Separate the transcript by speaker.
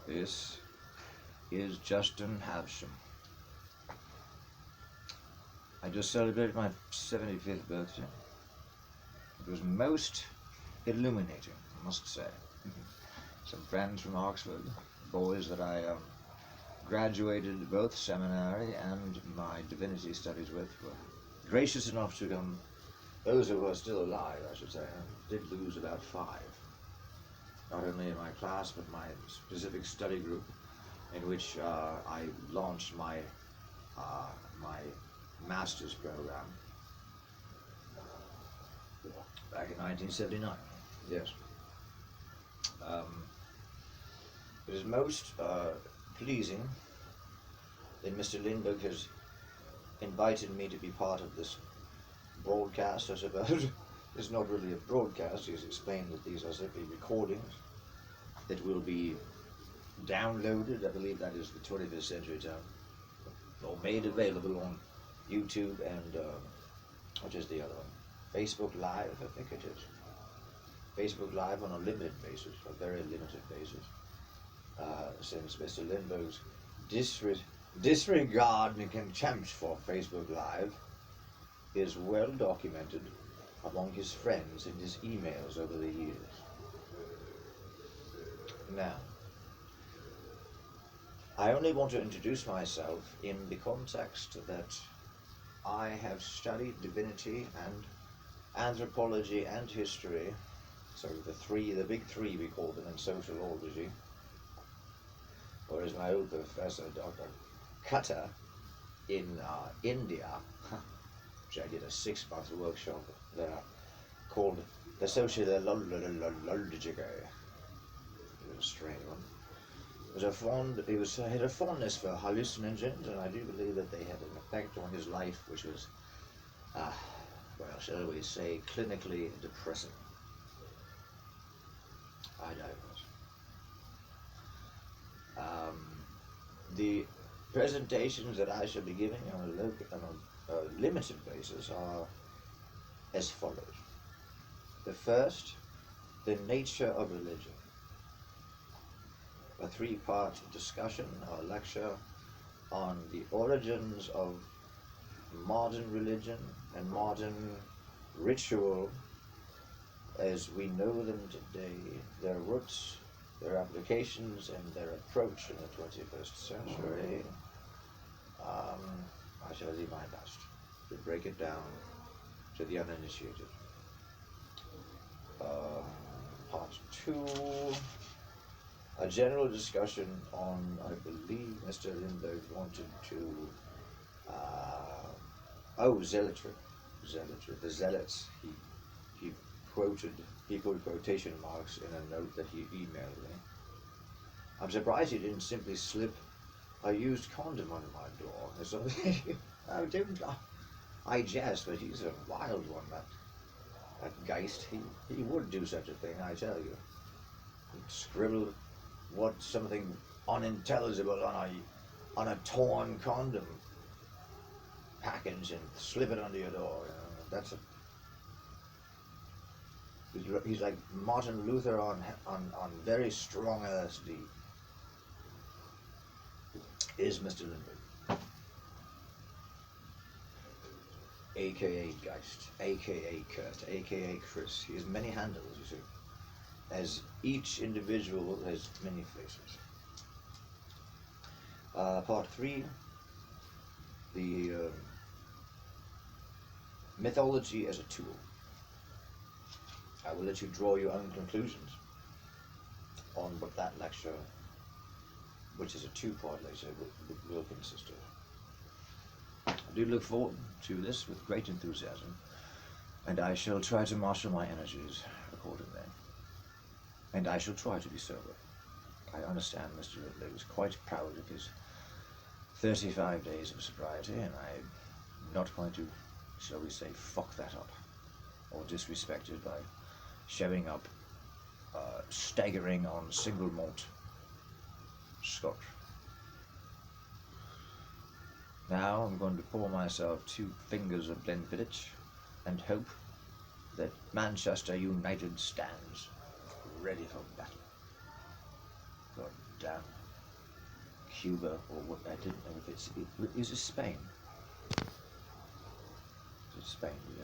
Speaker 1: This is Justin Havisham. I just celebrated my 75th birthday. It was most illuminating, I must say. Some friends from Oxford, boys that I graduated both seminary and my divinity studies with, were gracious enough to come. Those who were still alive, I should say. I did lose about 5. Not only in my class, but my specific study group, in which I launched my master's program back in 1979. Yes. It is most pleasing that Mr. Lindbergh has invited me to be part of this broadcast, I suppose. It's not really a broadcast. He's explained that these are simply recordings that will be downloaded, I believe that is the 21st century term, or made available on YouTube and, what is the other one? Facebook Live, I think it is. Facebook Live on a limited basis, a very limited basis, since Mr. Lindbergh's disregard and contempt for Facebook Live is well documented among his friends in his emails over the years. Now, I only want to introduce myself in the context that I have studied divinity and anthropology and history, so the big three we call them in sociology, or as my old professor, Dr. Cutter, in India, which I did a 6-month workshop there, called the sociology. It was a strange one. He had a fondness for hallucinogens, and I do believe that they had an effect on his life which was, well, shall we say, clinically depressing. I digress. The presentations that I shall be giving on a limited basis are as follows. The first, the nature of religion. A 3-part discussion or lecture on the origins of modern religion and modern ritual as we know them today, their roots, their applications, and their approach in the 21st century. I shall do my best to break it down to the uninitiated. Part 2, a general discussion on, I believe Mr. Lindbergh wanted to, zealotry. The zealots, he put quotation marks in a note that he emailed me. I'm surprised he didn't simply slip a used condom on my door or something. I jest, but he's a wild one, that Geist. He would do such a thing, I tell you. He'd scribble something unintelligible on a torn condom package and slip it under your door. He's like Martin Luther on very strong LSD. Is Mr. Lindbergh, aka Geist, aka Kurt, aka Chris. He has many handles, you see, as each individual has many faces. Part 3, the mythology as a tool. I will let you draw your own conclusions on what that lecture, which is a 2-part lecture, will consist of. I do look forward to this with great enthusiasm, and I shall try to marshal my energies accordingly. And I shall try to be sober. I understand Mr. Lindbergh is quite proud of his 35 days of sobriety, and I'm not going to, shall we say, fuck that up or disrespect it by showing up staggering on single malt scotch. Now I'm going to pour myself 2 fingers of Glenfiddich and hope that Manchester United stands ready for battle. God Cuba, or what, I didn't know if is it Spain? Is it Spain?